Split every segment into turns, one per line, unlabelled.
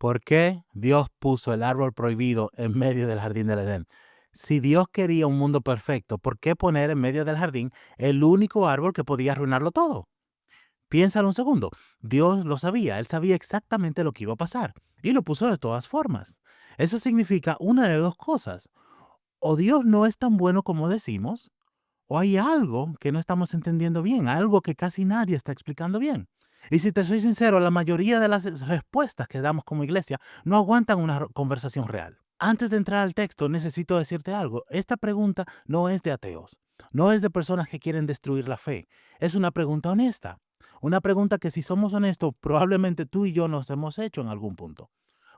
¿Por qué Dios puso el árbol prohibido en medio del jardín del Edén? Si Dios quería un mundo perfecto, ¿por qué poner en medio del jardín el único árbol que podía arruinarlo todo? Piénsalo un segundo. Dios lo sabía, Él sabía exactamente lo que iba a pasar y lo puso de todas formas. Eso significa una de dos cosas. O Dios no es tan bueno como decimos, o hay algo que no estamos entendiendo bien, algo que casi nadie está explicando bien. Y si te soy sincero, la mayoría de las respuestas que damos como iglesia no aguantan una conversación real. Antes de entrar al texto, necesito decirte algo. Esta pregunta no es de ateos, no es de personas que quieren destruir la fe. Es una pregunta honesta. Una pregunta que si somos honestos, probablemente tú y yo nos hemos hecho en algún punto.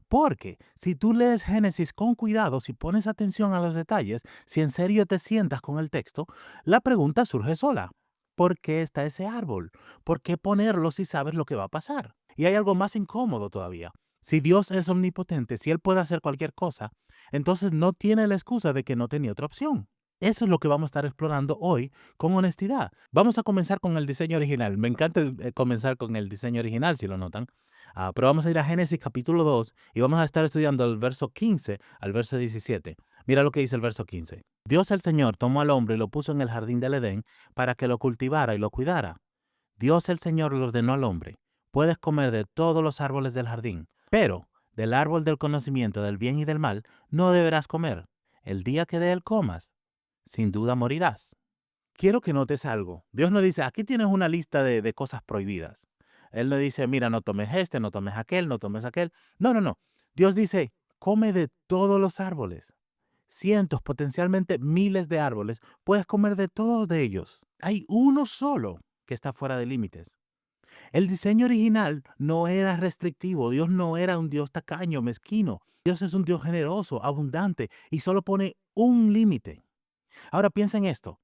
Porque si tú lees Génesis con cuidado, si pones atención a los detalles, si en serio te sientas con el texto, la pregunta surge sola. ¿Por qué está ese árbol? ¿Por qué ponerlo si sabes lo que va a pasar? Y hay algo más incómodo todavía. Si Dios es omnipotente, si Él puede hacer cualquier cosa, entonces no tiene la excusa de que no tenía otra opción. Eso es lo que vamos a estar explorando hoy con honestidad. Vamos a comenzar con el diseño original. Me encanta comenzar con el diseño original, si lo notan. Pero vamos a ir a Génesis capítulo 2 y vamos a estar estudiando el verso 15 al verso 17. Mira lo que dice el verso 15. Dios el Señor tomó al hombre y lo puso en el jardín del Edén para que lo cultivara y lo cuidara. Dios el Señor le ordenó al hombre, puedes comer de todos los árboles del jardín, pero del árbol del conocimiento del bien y del mal no deberás comer. El día que de él comas, sin duda morirás. Quiero que notes algo. Dios no dice, aquí tienes una lista de cosas prohibidas. Él no dice, mira, no tomes este, no tomes aquel, no tomes aquel. No, no, no. Dios dice, come de todos los árboles. Cientos, potencialmente miles de árboles. Puedes comer de todos de ellos. Hay uno solo que está fuera de límites. El diseño original no era restrictivo. Dios no era un Dios tacaño, mezquino. Dios es un Dios generoso, abundante y solo pone un límite. Ahora piensa en esto.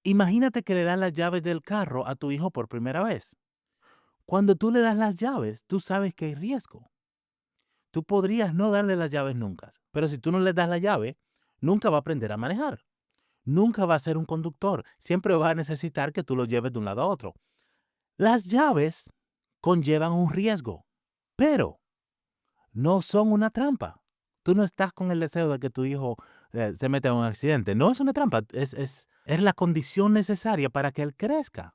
Imagínate que le das las llaves del carro a tu hijo por primera vez. Cuando tú le das las llaves, tú sabes que hay riesgo. Tú podrías no darle las llaves nunca, pero si tú no le das la llave, nunca va a aprender a manejar. Nunca va a ser un conductor. Siempre va a necesitar que tú lo lleves de un lado a otro. Las llaves conllevan un riesgo, pero no son una trampa. Tú no estás con el deseo de que tu hijo se meta en un accidente. No es una trampa, es la condición necesaria para que él crezca.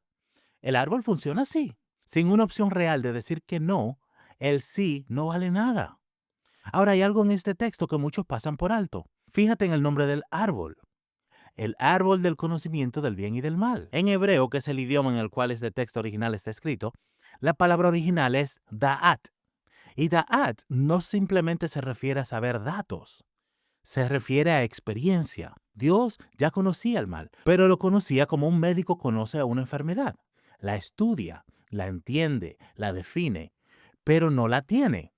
El árbol funciona así. Sin una opción real de decir que no, el sí no vale nada. Ahora hay algo en este texto que muchos pasan por alto. Fíjate en el nombre del árbol. El árbol del conocimiento del bien y del mal. En hebreo, que es el idioma en el cual este texto original está escrito, la palabra original es da'at. Y da'at no simplemente se refiere a saber datos, se refiere a experiencia. Dios ya conocía el mal, pero lo conocía como un médico conoce a una enfermedad. La estudia, la entiende, la define, pero no la tiene.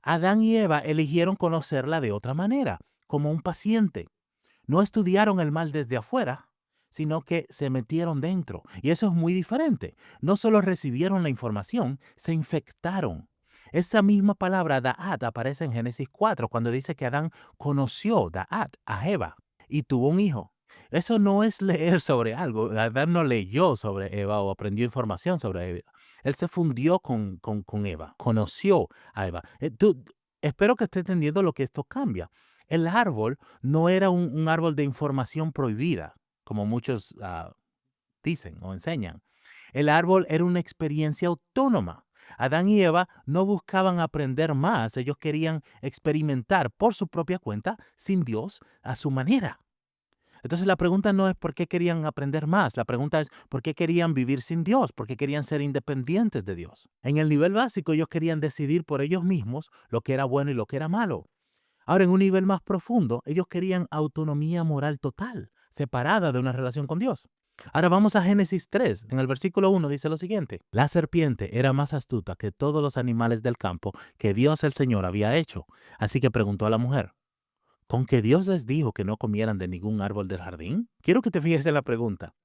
Adán y Eva eligieron conocerla de otra manera, como un paciente. No estudiaron el mal desde afuera, sino que se metieron dentro. Y eso es muy diferente. No solo recibieron la información, se infectaron. Esa misma palabra Da'at aparece en Génesis 4 cuando dice que Adán conoció Da'at a Eva y tuvo un hijo. Eso no es leer sobre algo. Adán no leyó sobre Eva o aprendió información sobre Eva. Él se fundió con Eva, conoció a Eva. Espero que esté entendiendo lo que esto cambia. El árbol no era un árbol de información prohibida, como muchos dicen o enseñan. El árbol era una experiencia autónoma. Adán y Eva no buscaban aprender más, ellos querían experimentar por su propia cuenta, sin Dios, a su manera. Entonces la pregunta no es por qué querían aprender más, la pregunta es por qué querían vivir sin Dios, por qué querían ser independientes de Dios. En el nivel básico ellos querían decidir por ellos mismos lo que era bueno y lo que era malo. Ahora, en un nivel más profundo, ellos querían autonomía moral total, separada de una relación con Dios. Ahora vamos a Génesis 3. En el versículo 1 dice lo siguiente. La serpiente era más astuta que todos los animales del campo que Dios el Señor había hecho. Así que preguntó a la mujer, ¿con que Dios les dijo que no comieran de ningún árbol del jardín? Quiero que te fijes en la pregunta.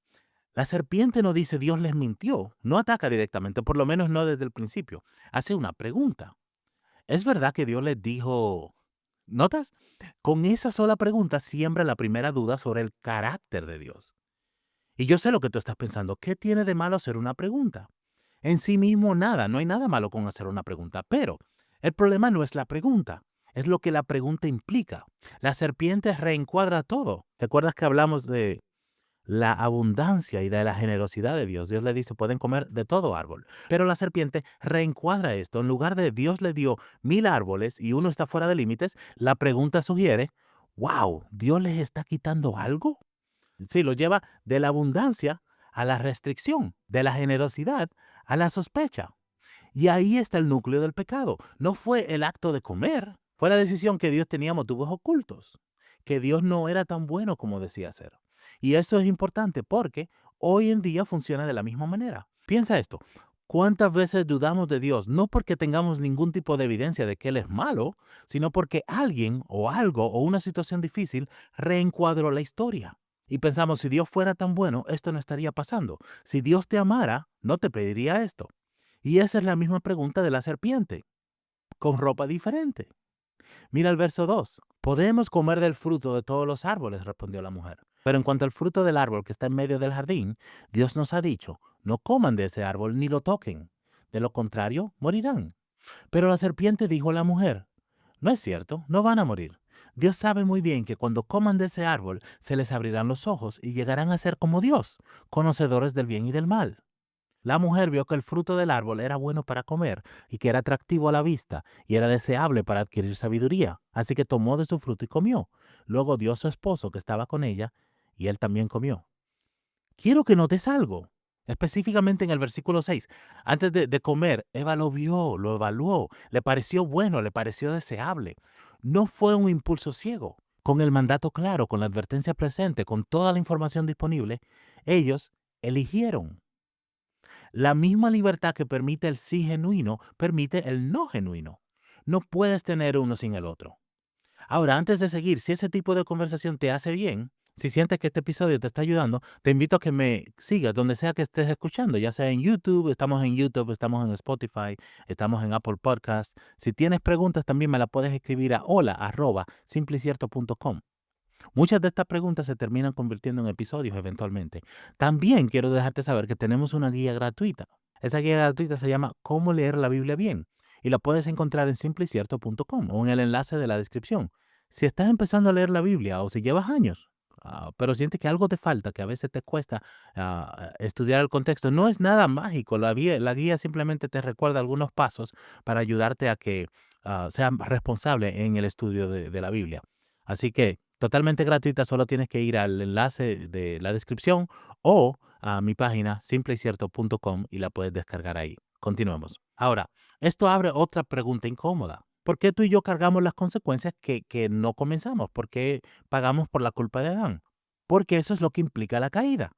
La serpiente no dice Dios les mintió, no ataca directamente, por lo menos no desde el principio. Hace una pregunta. ¿Es verdad que Dios les dijo... ¿Notas? Con esa sola pregunta siembra la primera duda sobre el carácter de Dios. Y yo sé lo que tú estás pensando. ¿Qué tiene de malo hacer una pregunta? En sí mismo nada, no hay nada malo con hacer una pregunta. Pero El problema no es la pregunta, es lo que la pregunta implica. La serpiente reencuadra todo. ¿Recuerdas que hablamos de la abundancia y de la generosidad de Dios? Dios le dice, pueden comer de todo árbol. Pero la serpiente reencuadra esto. En lugar de Dios le dio 1000 árboles y uno está fuera de límites, la pregunta sugiere, wow, ¿Dios les está quitando algo? Sí, lo lleva de la abundancia a la restricción, de la generosidad a la sospecha. Y ahí está el núcleo del pecado. No fue el acto de comer, fue la decisión que Dios tenía motivos ocultos, que Dios no era tan bueno como decía ser. Y eso es importante porque hoy en día funciona de la misma manera. Piensa esto, ¿cuántas veces dudamos de Dios? No porque tengamos ningún tipo de evidencia de que Él es malo, sino porque alguien o algo o una situación difícil reencuadró la historia. Y pensamos, si Dios fuera tan bueno, esto no estaría pasando. Si Dios te amara, no te pediría esto. Y esa es la misma pregunta de la serpiente, con ropa diferente. Mira el verso 2. Podemos comer del fruto de todos los árboles, respondió la mujer. Pero en cuanto al fruto del árbol que está en medio del jardín, Dios nos ha dicho, no coman de ese árbol ni lo toquen. De lo contrario, morirán. Pero la serpiente dijo a la mujer, no es cierto, no van a morir. Dios sabe muy bien que cuando coman de ese árbol se les abrirán los ojos y llegarán a ser como Dios, conocedores del bien y del mal. La mujer vio que el fruto del árbol era bueno para comer y que era atractivo a la vista y era deseable para adquirir sabiduría. Así que tomó de su fruto y comió. Luego dio a su esposo que estaba con ella y él también comió. Quiero que notes algo, específicamente en el versículo 6. Antes de comer, Eva lo vio, lo evaluó, le pareció bueno, le pareció deseable. No fue un impulso ciego. Con el mandato claro, con la advertencia presente, con toda la información disponible, ellos eligieron. La misma libertad que permite el sí genuino, permite el no genuino. No puedes tener uno sin el otro. Ahora, antes de seguir, si ese tipo de conversación te hace bien, si sientes que este episodio te está ayudando, te invito a que me sigas donde sea que estés escuchando, ya sea en YouTube, estamos en Spotify, estamos en Apple Podcasts. Si tienes preguntas, también me las puedes escribir a hola@simplecierto.com. Muchas de estas preguntas se terminan convirtiendo en episodios eventualmente. También quiero dejarte saber que tenemos una guía gratuita. Esa guía gratuita se llama Cómo leer la Biblia bien y la puedes encontrar en simplecierto.com o en el enlace de la descripción. Si estás empezando a leer la Biblia o si llevas años, pero sientes que algo te falta, que a veces te cuesta estudiar el contexto, no es nada mágico. La guía simplemente te recuerda algunos pasos para ayudarte a que seas responsable en el estudio de la Biblia. Así que totalmente gratuita, solo tienes que ir al enlace de la descripción o a mi página simplecierto.com y la puedes descargar ahí. Continuemos. Ahora, esto abre otra pregunta incómoda. ¿Por qué tú y yo cargamos las consecuencias que no comenzamos? ¿Por qué pagamos por la culpa de Adán? Porque eso es lo que implica la caída.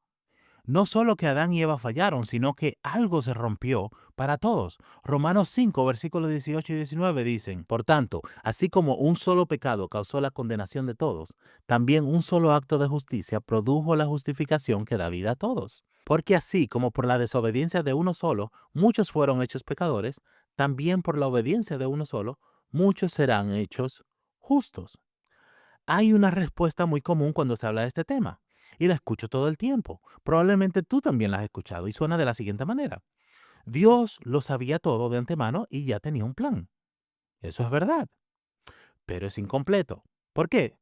No solo que Adán y Eva fallaron, sino que algo se rompió para todos. Romanos 5, versículos 18 y 19 dicen, por tanto, así como un solo pecado causó la condenación de todos, también un solo acto de justicia produjo la justificación que da vida a todos. Porque así como por la desobediencia de uno solo, muchos fueron hechos pecadores, también por la obediencia de uno solo, muchos serán hechos justos. Hay una respuesta muy común cuando se habla de este tema y la escucho todo el tiempo. Probablemente tú también la has escuchado y suena de la siguiente manera. Dios lo sabía todo de antemano y ya tenía un plan. Eso es verdad, pero es incompleto. ¿Por qué?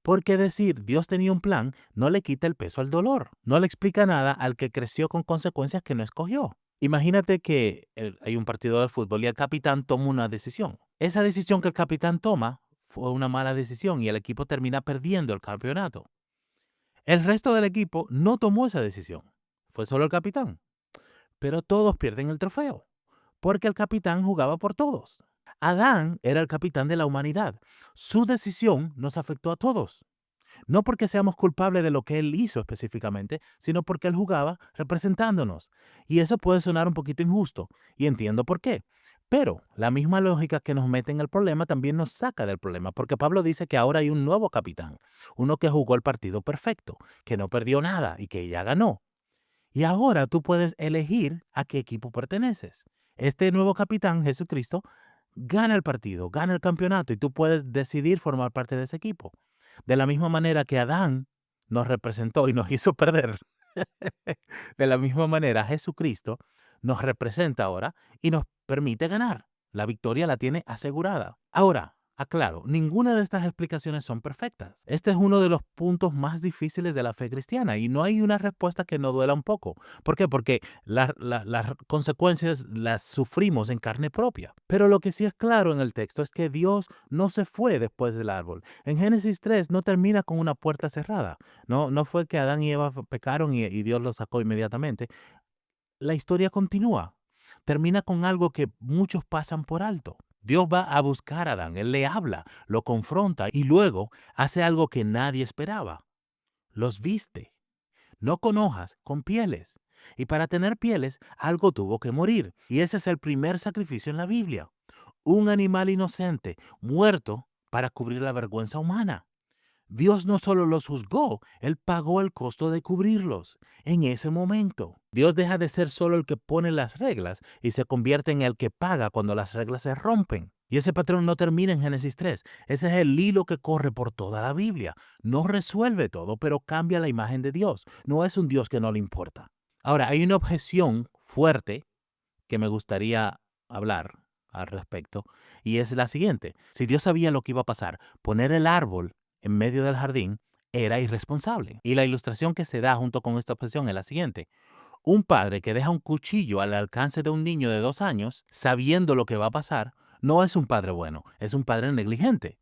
Porque decir Dios tenía un plan no le quita el peso al dolor, no le explica nada al que creció con consecuencias que no escogió. Imagínate que hay un partido de fútbol y el capitán toma una decisión. Esa decisión que el capitán toma fue una mala decisión y el equipo termina perdiendo el campeonato. El resto del equipo no tomó esa decisión. Fue solo el capitán. Pero todos pierden el trofeo, porque el capitán jugaba por todos. Adán era el capitán de la humanidad. Su decisión nos afectó a todos. No porque seamos culpables de lo que él hizo específicamente, sino porque él jugaba representándonos. Y eso puede sonar un poquito injusto, y entiendo por qué. Pero la misma lógica que nos mete en el problema también nos saca del problema, porque Pablo dice que ahora hay un nuevo capitán, uno que jugó el partido perfecto, que no perdió nada y que ya ganó. Y ahora tú puedes elegir a qué equipo perteneces. Este nuevo capitán, Jesucristo, gana el partido, gana el campeonato y tú puedes decidir formar parte de ese equipo. De la misma manera que Adán nos representó y nos hizo perder, de la misma manera Jesucristo nos representa ahora y nos permite ganar. La victoria la tiene asegurada. Ahora, aclaro, ninguna de estas explicaciones son perfectas. Este es uno de los puntos más difíciles de la fe cristiana y no hay una respuesta que no duela un poco. ¿Por qué? Porque las consecuencias las sufrimos en carne propia. Pero lo que sí es claro en el texto es que Dios no se fue después del árbol. En Génesis 3 no termina con una puerta cerrada. No fue que Adán y Eva pecaron y Dios los sacó inmediatamente. La historia continúa. Termina con algo que muchos pasan por alto. Dios va a buscar a Adán, él le habla, lo confronta y luego hace algo que nadie esperaba. Los viste, no con hojas, con pieles. Y para tener pieles, algo tuvo que morir. Y ese es el primer sacrificio en la Biblia. Un animal inocente, muerto para cubrir la vergüenza humana. Dios no solo los juzgó, Él pagó el costo de cubrirlos. En ese momento, Dios deja de ser solo el que pone las reglas y se convierte en el que paga cuando las reglas se rompen. Y ese patrón no termina en Génesis 3. Ese es el hilo que corre por toda la Biblia. No resuelve todo, pero cambia la imagen de Dios. No es un Dios que no le importa. Ahora, hay una objeción fuerte que me gustaría hablar al respecto, y es la siguiente. Si Dios sabía lo que iba a pasar, poner el árbol en medio del jardín era irresponsable. Y la ilustración que se da junto con esta objeción es la siguiente. Un padre que deja un cuchillo al alcance de un niño de 2 años, sabiendo lo que va a pasar, no es un padre bueno, es un padre negligente.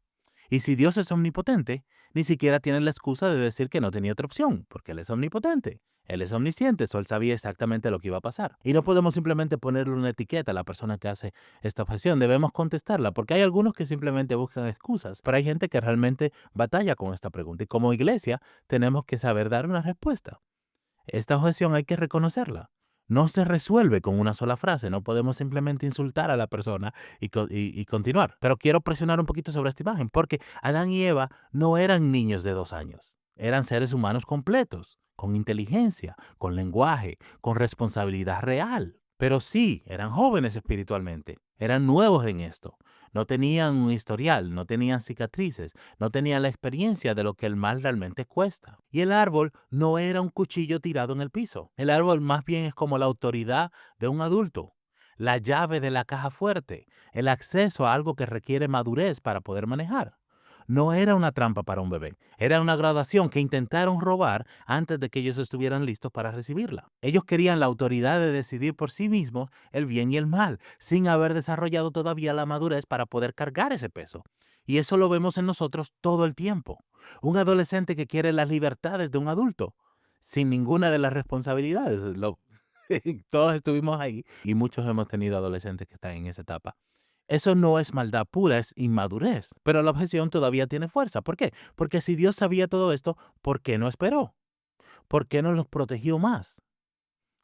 Y si Dios es omnipotente, ni siquiera tiene la excusa de decir que no tenía otra opción, porque Él es omnipotente. Él es omnisciente, Él sabía exactamente lo que iba a pasar. Y no podemos simplemente ponerle una etiqueta a la persona que hace esta objeción, debemos contestarla, porque hay algunos que simplemente buscan excusas, pero hay gente que realmente batalla con esta pregunta. Y como iglesia tenemos que saber dar una respuesta. Esta objeción hay que reconocerla. No se resuelve con una sola frase. No podemos simplemente insultar a la persona y continuar. Pero quiero presionar un poquito sobre esta imagen, porque Adán y Eva no eran niños de 2 años. Eran seres humanos completos, con inteligencia, con lenguaje, con responsabilidad real. Pero sí, eran jóvenes espiritualmente. Eran nuevos en esto. No tenían un historial, no tenían cicatrices, no tenían la experiencia de lo que el mal realmente cuesta. Y el árbol no era un cuchillo tirado en el piso. El árbol más bien es como la autoridad de un adulto, la llave de la caja fuerte, el acceso a algo que requiere madurez para poder manejar. No era una trampa para un bebé, era una graduación que intentaron robar antes de que ellos estuvieran listos para recibirla. Ellos querían la autoridad de decidir por sí mismos el bien y el mal, sin haber desarrollado todavía la madurez para poder cargar ese peso. Y eso lo vemos en nosotros todo el tiempo. Un adolescente que quiere las libertades de un adulto, sin ninguna de las responsabilidades. Todos estuvimos ahí y muchos hemos tenido adolescentes que están en esa etapa. Eso no es maldad pura, es inmadurez. Pero la objeción todavía tiene fuerza. ¿Por qué? Porque si Dios sabía todo esto, ¿por qué no esperó? ¿Por qué no los protegió más?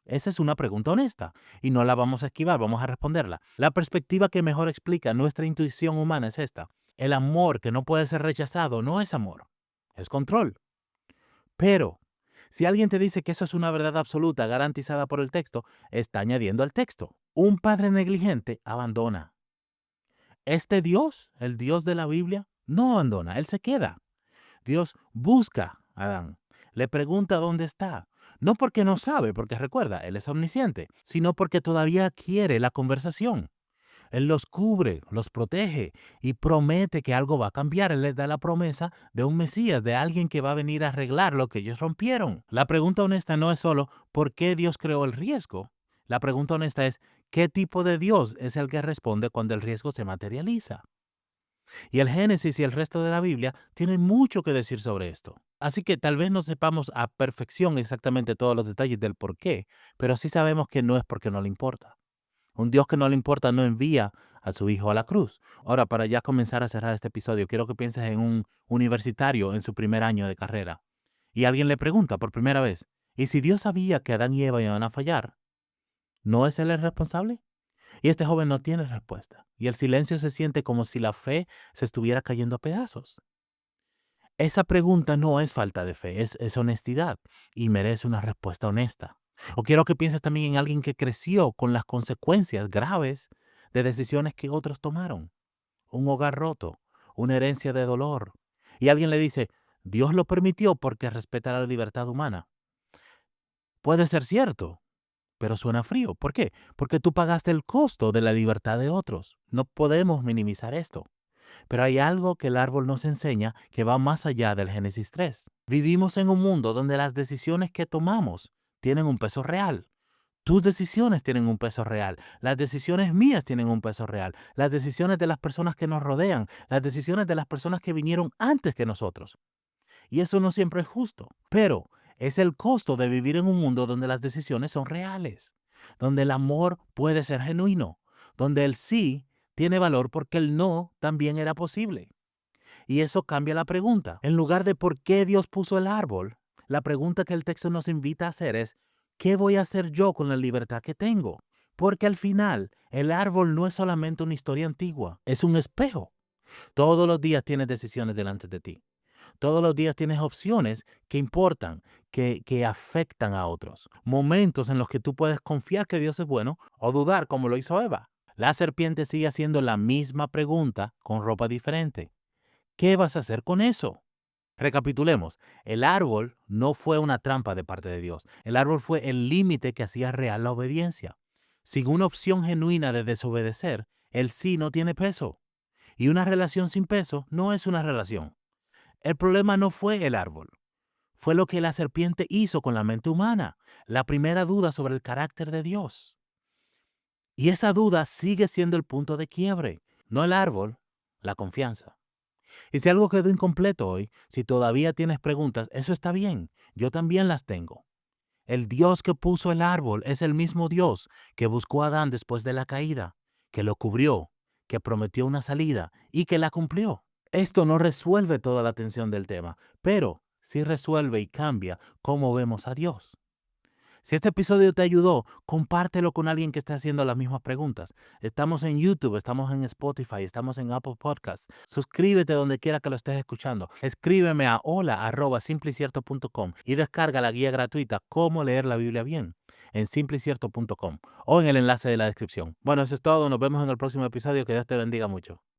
Esa es una pregunta honesta y no la vamos a esquivar, vamos a responderla. La perspectiva que mejor explica nuestra intuición humana es esta. El amor que no puede ser rechazado no es amor, es control. Pero si alguien te dice que eso es una verdad absoluta garantizada por el texto, está añadiendo al texto. Un padre negligente abandona. Este Dios, el Dios de la Biblia, no abandona, Él se queda. Dios busca a Adán, le pregunta dónde está. No porque no sabe, porque recuerda, Él es omnisciente, sino porque todavía quiere la conversación. Él los cubre, los protege y promete que algo va a cambiar. Él les da la promesa de un Mesías, de alguien que va a venir a arreglar lo que ellos rompieron. La pregunta honesta no es solo ¿por qué Dios creó el riesgo? La pregunta honesta es ¿qué tipo de Dios es el que responde cuando el riesgo se materializa? Y el Génesis y el resto de la Biblia tienen mucho que decir sobre esto. Así que tal vez no sepamos a perfección exactamente todos los detalles del por qué, pero sí sabemos que no es porque no le importa. Un Dios que no le importa no envía a su hijo a la cruz. Ahora, para ya comenzar a cerrar este episodio, quiero que pienses en un universitario en su primer año de carrera. Y alguien le pregunta por primera vez, ¿y si Dios sabía que Adán y Eva iban a fallar? ¿No es Él el responsable? Y este joven no tiene respuesta. Y el silencio se siente como si la fe se estuviera cayendo a pedazos. Esa pregunta no es falta de fe, es honestidad y merece una respuesta honesta. O quiero que pienses también en alguien que creció con las consecuencias graves de decisiones que otros tomaron. Un hogar roto, una herencia de dolor. Y alguien le dice, Dios lo permitió porque respeta la libertad humana. Puede ser cierto, pero suena frío. ¿Por qué? Porque tú pagaste el costo de la libertad de otros. No podemos minimizar esto. Pero hay algo que el árbol nos enseña que va más allá del Génesis 3. Vivimos en un mundo donde las decisiones que tomamos tienen un peso real. Tus decisiones tienen un peso real. Las decisiones mías tienen un peso real. Las decisiones de las personas que nos rodean. Las decisiones de las personas que vinieron antes que nosotros. Y eso no siempre es justo. Pero es el costo de vivir en un mundo donde las decisiones son reales. Donde el amor puede ser genuino. Donde el sí tiene valor porque el no también era posible. Y eso cambia la pregunta. En lugar de por qué Dios puso el árbol, la pregunta que el texto nos invita a hacer es, ¿qué voy a hacer yo con la libertad que tengo? Porque al final, el árbol no es solamente una historia antigua, es un espejo. Todos los días tienes decisiones delante de ti. Todos los días tienes opciones que importan, que afectan a otros. Momentos en los que tú puedes confiar que Dios es bueno o dudar como lo hizo Eva. La serpiente sigue haciendo la misma pregunta con ropa diferente. ¿Qué vas a hacer con eso? Recapitulemos, el árbol no fue una trampa de parte de Dios. El árbol fue el límite que hacía real la obediencia. Sin una opción genuina de desobedecer, el sí no tiene peso. Y una relación sin peso no es una relación. El problema no fue el árbol. Fue lo que la serpiente hizo con la mente humana, la primera duda sobre el carácter de Dios. Y esa duda sigue siendo el punto de quiebre, no el árbol, la confianza. Y si algo quedó incompleto hoy, si todavía tienes preguntas, eso está bien. Yo también las tengo. El Dios que puso el árbol es el mismo Dios que buscó a Adán después de la caída, que lo cubrió, que prometió una salida y que la cumplió. Esto no resuelve toda la tensión del tema, pero sí resuelve y cambia cómo vemos a Dios. Si este episodio te ayudó, compártelo con alguien que esté haciendo las mismas preguntas. Estamos en YouTube, estamos en Spotify, estamos en Apple Podcasts. Suscríbete donde quiera que lo estés escuchando. Escríbeme a hola@simplecierto.com y descarga la guía gratuita Cómo leer la Biblia bien en simplecierto.com o en el enlace de la descripción. Bueno, eso es todo. Nos vemos en el próximo episodio. Que Dios te bendiga mucho.